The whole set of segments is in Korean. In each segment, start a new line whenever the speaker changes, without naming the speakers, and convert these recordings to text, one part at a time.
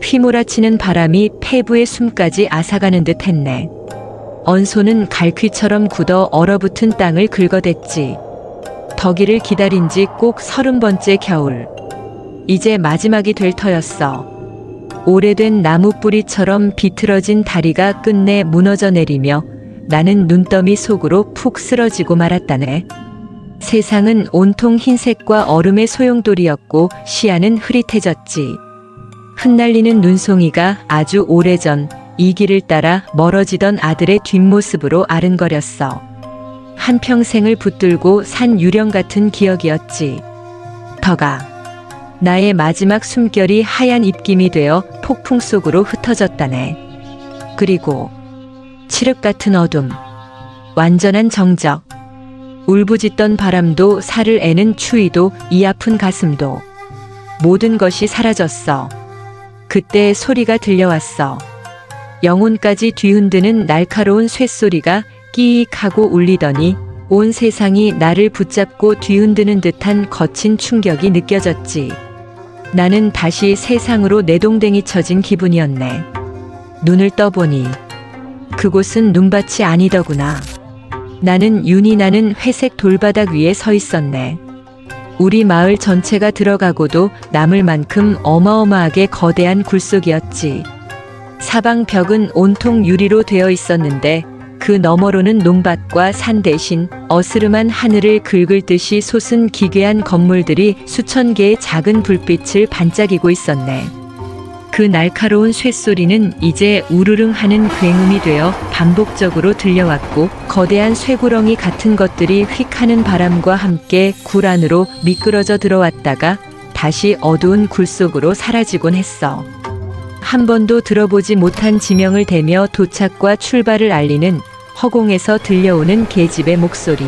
휘몰아치는 바람이 폐부의 숨까지 앗아가는 듯 했네. 언소는 갈퀴처럼 굳어 얼어붙은 땅을 긁어댔지. 덕이를 기다린 지 꼭 30번째 겨울. 이제 마지막이 될 터였어. 오래된 나무 뿌리처럼 비틀어진 다리가 끝내 무너져 내리며 나는 눈더미 속으로 푹 쓰러지고 말았다네. 세상은 온통 흰색과 얼음의 소용돌이였고 시야는 흐릿해졌지. 흩날리는 눈송이가 아주 오래전 이 길을 따라 멀어지던 아들의 뒷모습으로 아른거렸어. 한평생을 붙들고 산 유령 같은 기억이었지. 덕아. 나의 마지막 숨결이 하얀 입김이 되어 폭풍 속으로 흩어졌다네. 그리고 칠흑 같은 어둠, 완전한 정적, 울부짖던 바람도 살을 애는 추위도 이 아픈 가슴도 모든 것이 사라졌어. 그때 소리가 들려왔어. 영혼까지 뒤흔드는 날카로운 쇳소리가 끼익 하고 울리더니 온 세상이 나를 붙잡고 뒤흔드는 듯한 거친 충격이 느껴졌지. 나는 다시 세상으로 내동댕이 쳐진 기분이었네. 눈을 떠보니 그곳은 눈밭이 아니더구나. 나는 윤이 나는 회색 돌바닥 위에 서 있었네. 우리 마을 전체가 들어가고도 남을 만큼 어마어마하게 거대한 굴속이었지. 사방 벽은 온통 유리로 되어 있었는데 그 너머로는 논밭과 산 대신 어스름한 하늘을 긁을 듯이 솟은 기괴한 건물들이 수천 개의 작은 불빛을 반짝이고 있었네. 그 날카로운 쇳소리는 이제 우르릉 하는 굉음이 되어 반복적으로 들려왔고 거대한 쇠구렁이 같은 것들이 휙 하는 바람과 함께 굴 안으로 미끄러져 들어왔다가 다시 어두운 굴 속으로 사라지곤 했어. 한 번도 들어보지 못한 지명을 대며 도착과 출발을 알리는 허공에서 들려오는 계집의 목소리.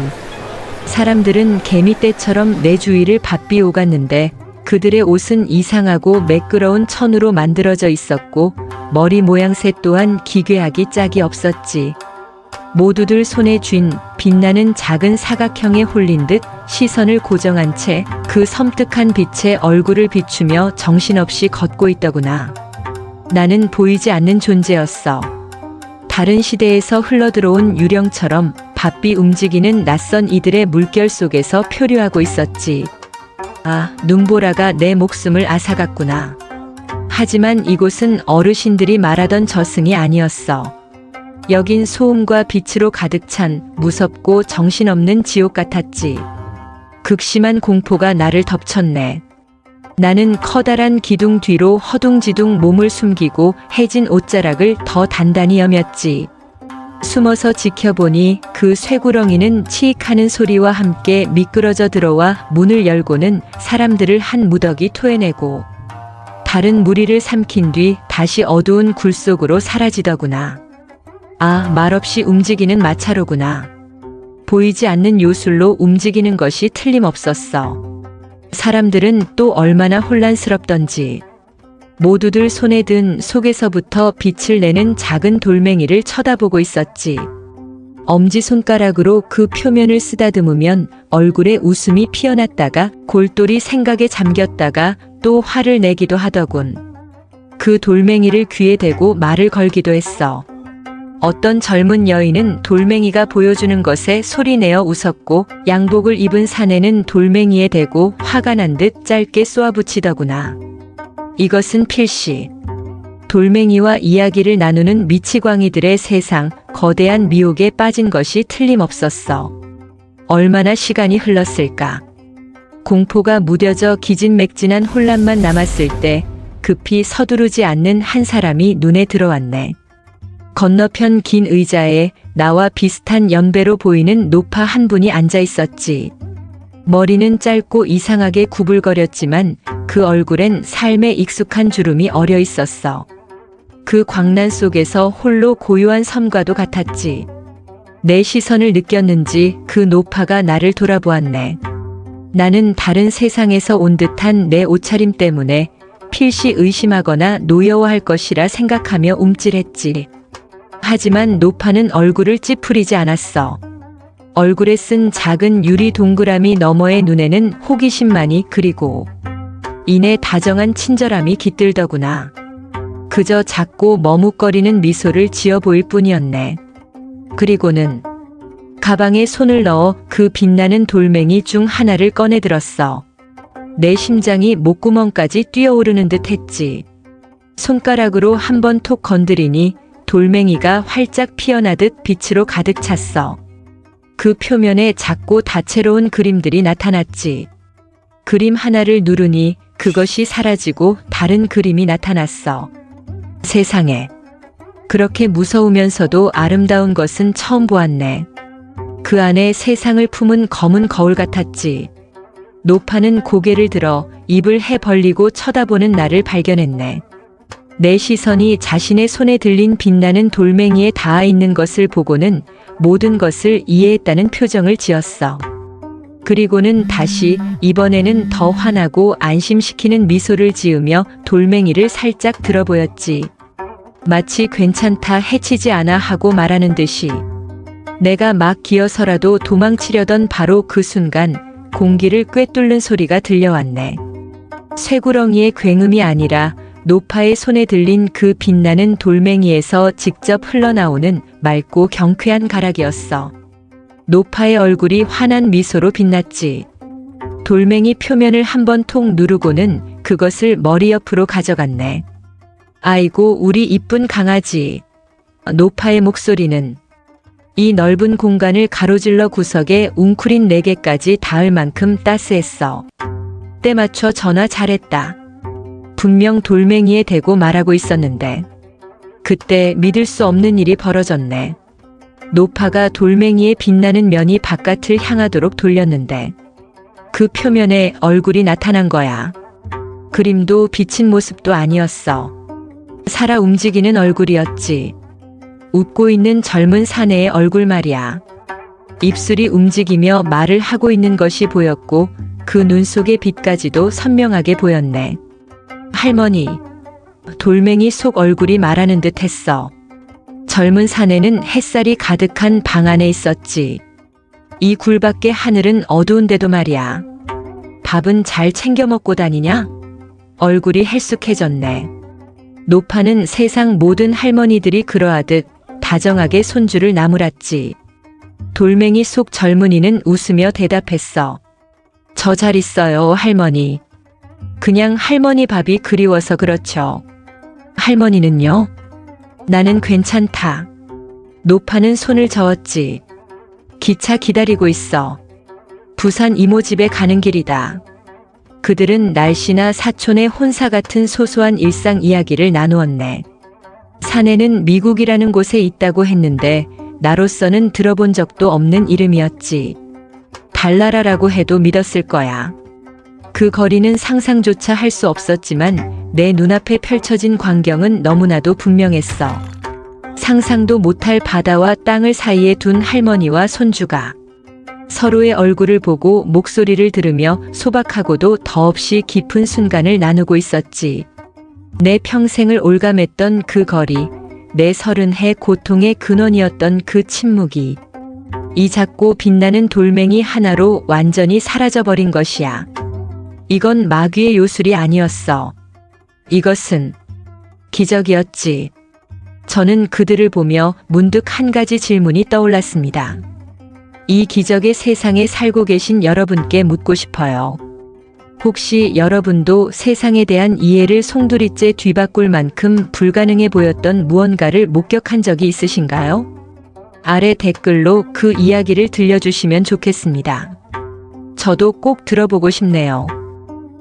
사람들은 개미떼처럼 내 주위를 바삐 오갔는데 그들의 옷은 이상하고 매끄러운 천으로 만들어져 있었고 머리 모양새 또한 기괴하기 짝이 없었지. 모두들 손에 쥔 빛나는 작은 사각형에 홀린 듯 시선을 고정한 채 그 섬뜩한 빛에 얼굴을 비추며 정신없이 걷고 있더구나. 나는 보이지 않는 존재였어. 다른 시대에서 흘러들어온 유령처럼 바삐 움직이는 낯선 이들의 물결 속에서 표류하고 있었지. 아, 눈보라가 내 목숨을 앗아갔구나. 하지만 이곳은 어르신들이 말하던 저승이 아니었어. 여긴 소음과 빛으로 가득 찬 무섭고 정신없는 지옥 같았지. 극심한 공포가 나를 덮쳤네. 나는 커다란 기둥 뒤로 허둥지둥 몸을 숨기고 해진 옷자락을 더 단단히 여몄지. 숨어서 지켜보니 그 쇠구렁이는 치익하는 소리와 함께 미끄러져 들어와 문을 열고는 사람들을 한 무더기 토해내고 다른 무리를 삼킨 뒤 다시 어두운 굴 속으로 사라지더구나. 아, 말없이 움직이는 마차로구나. 보이지 않는 요술로 움직이는 것이 틀림없었어. 사람들은 또 얼마나 혼란스럽던지. 모두들 손에 든 속에서부터 빛을 내는 작은 돌멩이를 쳐다보고 있었지. 엄지손가락으로 그 표면을 쓰다듬으면 얼굴에 웃음이 피어났다가 골똘히 생각에 잠겼다가 또 화를 내기도 하더군. 그 돌멩이를 귀에 대고 말을 걸기도 했어. 어떤 젊은 여인은 돌멩이가 보여주는 것에 소리내어 웃었고 양복을 입은 사내는 돌멩이에 대고 화가 난 듯 짧게 쏘아붙이더구나. 이것은 필시 돌멩이와 이야기를 나누는 미치광이들의 세상, 거대한 미혹에 빠진 것이 틀림없었어. 얼마나 시간이 흘렀을까. 공포가 무뎌져 기진맥진한 혼란만 남았을 때 급히 서두르지 않는 한 사람이 눈에 들어왔네. 건너편 긴 의자에 나와 비슷한 연배로 보이는 노파 한 분이 앉아 있었지. 머리는 짧고 이상하게 구불거렸지만 그 얼굴엔 삶에 익숙한 주름이 어려 있었어. 그 광란 속에서 홀로 고요한 섬과도 같았지. 내 시선을 느꼈는지 그 노파가 나를 돌아보았네. 나는 다른 세상에서 온 듯한 내 옷차림 때문에 필시 의심하거나 노여워할 것이라 생각하며 움찔했지. 하지만 노파는 얼굴을 찌푸리지 않았어. 얼굴에 쓴 작은 유리 동그라미 너머의 눈에는 호기심만이 그리고 이내 다정한 친절함이 깃들더구나. 그저 작고 머뭇거리는 미소를 지어 보일 뿐이었네. 그리고는 가방에 손을 넣어 그 빛나는 돌멩이 중 하나를 꺼내 들었어. 내 심장이 목구멍까지 뛰어오르는 듯 했지. 손가락으로 한번 톡 건드리니 돌멩이가 활짝 피어나듯 빛으로 가득 찼어. 그 표면에 작고 다채로운 그림들이 나타났지. 그림 하나를 누르니 그것이 사라지고 다른 그림이 나타났어. 세상에, 그렇게 무서우면서도 아름다운 것은 처음 보았네. 그 안에 세상을 품은 검은 거울 같았지. 노파는 고개를 들어 입을 해 벌리고 쳐다보는 나를 발견했네. 내 시선이 자신의 손에 들린 빛나는 돌멩이에 닿아 있는 것을 보고는 모든 것을 이해했다는 표정을 지었어. 그리고는 다시 이번에는 더 환하고 안심시키는 미소를 지으며 돌멩이를 살짝 들어보였지. 마치 괜찮다, 해치지 않아 하고 말하는 듯이. 내가 막 기어서라도 도망치려던 바로 그 순간 공기를 꿰뚫는 소리가 들려왔네. 쇠구렁이의 굉음이 아니라 노파의 손에 들린 그 빛나는 돌멩이에서 직접 흘러나오는 맑고 경쾌한 가락이었어. 노파의 얼굴이 환한 미소로 빛났지. 돌멩이 표면을 한번 톡 누르고는 그것을 머리 옆으로 가져갔네. 아이고, 우리 이쁜 강아지. 노파의 목소리는 이 넓은 공간을 가로질러 구석에 웅크린 내게까지 닿을 만큼 따스했어. 때 맞춰 전화 잘했다. 분명 돌멩이에 대고 말하고 있었는데 그때 믿을 수 없는 일이 벌어졌네. 노파가 돌멩이의 빛나는 면이 바깥을 향하도록 돌렸는데 그 표면에 얼굴이 나타난 거야. 그림도 비친 모습도 아니었어. 살아 움직이는 얼굴이었지. 웃고 있는 젊은 사내의 얼굴 말이야. 입술이 움직이며 말을 하고 있는 것이 보였고 그 눈 속의 빛까지도 선명하게 보였네. 할머니. 돌멩이 속 얼굴이 말하는 듯 했어. 젊은 사내는 햇살이 가득한 방 안에 있었지. 이 굴밖의 하늘은 어두운데도 말이야. 밥은 잘 챙겨 먹고 다니냐? 얼굴이 헬쑥해졌네. 노파는 세상 모든 할머니들이 그러하듯 다정하게 손주를 나무랐지. 돌멩이 속 젊은이는 웃으며 대답했어. 저 잘 있어요, 할머니. 그냥 할머니 밥이 그리워서 그렇죠. 할머니는요? 나는 괜찮다. 노파는 손을 저었지. 기차 기다리고 있어. 부산 이모 집에 가는 길이다. 그들은 날씨나 사촌의 혼사 같은 소소한 일상 이야기를 나누었네. 사내는 미국이라는 곳에 있다고 했는데 나로서는 들어본 적도 없는 이름이었지. 달나라라고 해도 믿었을 거야. 그 거리는 상상조차 할 수 없었지만 내 눈앞에 펼쳐진 광경은 너무나도 분명했어. 상상도 못할 바다와 땅을 사이에 둔 할머니와 손주가 서로의 얼굴을 보고 목소리를 들으며 소박하고도 더없이 깊은 순간을 나누고 있었지. 내 평생을 올감했던 그 거리, 내 30해 고통의 근원이었던 그 침묵이 이 작고 빛나는 돌멩이 하나로 완전히 사라져버린 것이야. 이건 마귀의 요술이 아니었어. 이것은 기적이었지. 저는 그들을 보며 문득 한 가지 질문이 떠올랐습니다. 이 기적의 세상에 살고 계신 여러분께 묻고 싶어요. 혹시 여러분도 세상에 대한 이해를 송두리째 뒤바꿀 만큼 불가능해 보였던 무언가를 목격한 적이 있으신가요? 아래 댓글로 그 이야기를 들려주시면 좋겠습니다. 저도 꼭 들어보고 싶네요.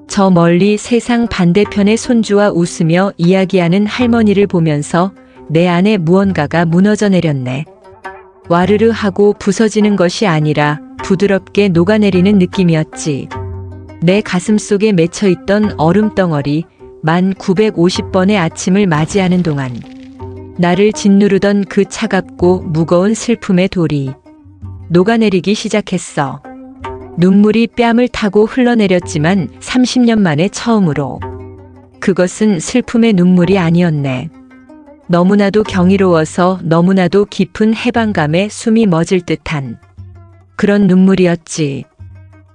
저 멀리 세상 반대편의 손주와 웃으며 이야기하는 할머니를 보면서 내 안에 무언가가 무너져 내렸네. 와르르 하고 부서지는 것이 아니라 부드럽게 녹아내리는 느낌이었지. 내 가슴 속에 맺혀있던 얼음덩어리 1950번의 아침을 맞이하는 동안 나를 짓누르던 그 차갑고 무거운 슬픔의 돌이 녹아내리기 시작했어. 눈물이 뺨을 타고 흘러내렸지만 30년 만에 처음으로. 그것은 슬픔의 눈물이 아니었네. 너무나도 경이로워서 너무나도 깊은 해방감에 숨이 멎을 듯한 그런 눈물이었지.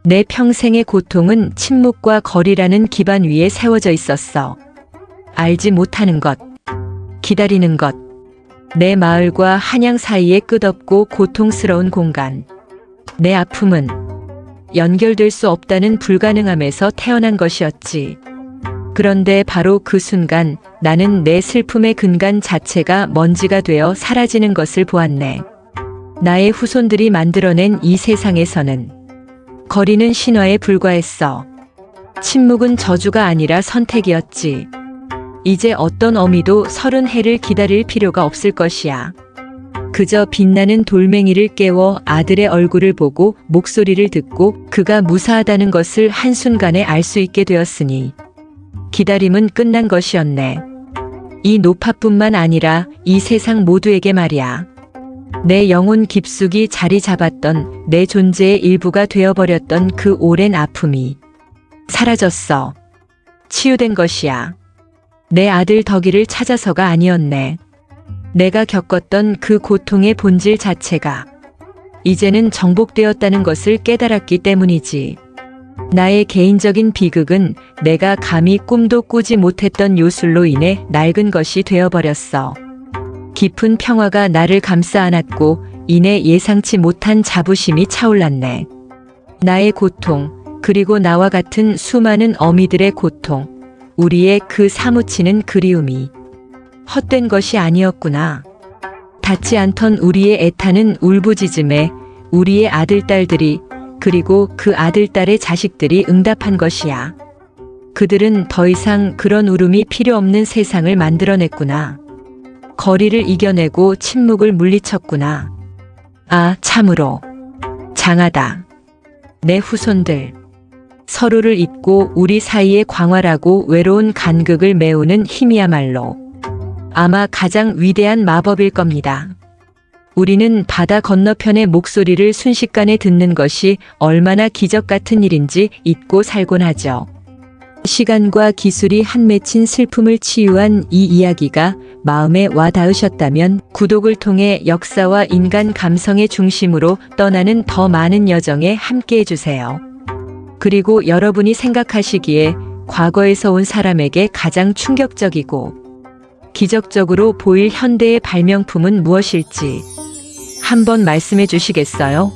내 평생의 고통은 침묵과 거리라는 기반 위에 세워져 있었어. 알지 못하는 것, 기다리는 것. 내 마을과 한양 사이의 끝없고 고통스러운 공간. 내 아픔은 연결될 수 없다는 불가능함에서 태어난 것이었지. 그런데 바로 그 순간 나는 내 슬픔의 근간 자체가 먼지가 되어 사라지는 것을 보았네. 나의 후손들이 만들어낸 이 세상에서는 거리는 신화에 불과했어. 침묵은 저주가 아니라 선택이었지. 이제 어떤 어미도 30해를 기다릴 필요가 없을 것이야. 그저 빛나는 돌멩이를 깨워 아들의 얼굴을 보고 목소리를 듣고 그가 무사하다는 것을 한순간에 알 수 있게 되었으니 기다림은 끝난 것이었네. 이 노파뿐만 아니라 이 세상 모두에게 말이야. 내 영혼 깊숙이 자리 잡았던 내 존재의 일부가 되어버렸던 그 오랜 아픔이 사라졌어. 치유된 것이야. 내 아들 덕이를 찾아서가 아니었네. 내가 겪었던 그 고통의 본질 자체가 이제는 정복되었다는 것을 깨달았기 때문이지. 나의 개인적인 비극은 내가 감히 꿈도 꾸지 못했던 요술로 인해 낡은 것이 되어버렸어. 깊은 평화가 나를 감싸 안았고 이내 예상치 못한 자부심이 차올랐네. 나의 고통, 그리고 나와 같은 수많은 어미들의 고통, 우리의 그 사무치는 그리움이 헛된 것이 아니었구나. 닿지 않던 우리의 애타는 울부짖음에 우리의 아들딸들이 그리고 그 아들딸의 자식들이 응답한 것이야. 그들은 더 이상 그런 울음이 필요 없는 세상을 만들어냈구나. 거리를 이겨내고 침묵을 물리쳤구나. 아, 참으로 장하다. 내 후손들. 서로를 잇고 우리 사이의 광활하고 외로운 간극을 메우는 힘이야말로 아마 가장 위대한 마법일 겁니다. 우리는 바다 건너편의 목소리를 순식간에 듣는 것이 얼마나 기적 같은 일인지 잊고 살곤 하죠. 시간과 기술이 한 맺힌 슬픔을 치유한 이 이야기가 마음에 와 닿으셨다면 구독을 통해 역사와 인간 감성의 중심으로 떠나는 더 많은 여정에 함께해 주세요. 그리고 여러분이 생각하시기에 과거에서 온 사람에게 가장 충격적이고 기적적으로 보일 현대의 발명품은 무엇일지 한번 말씀해 주시겠어요?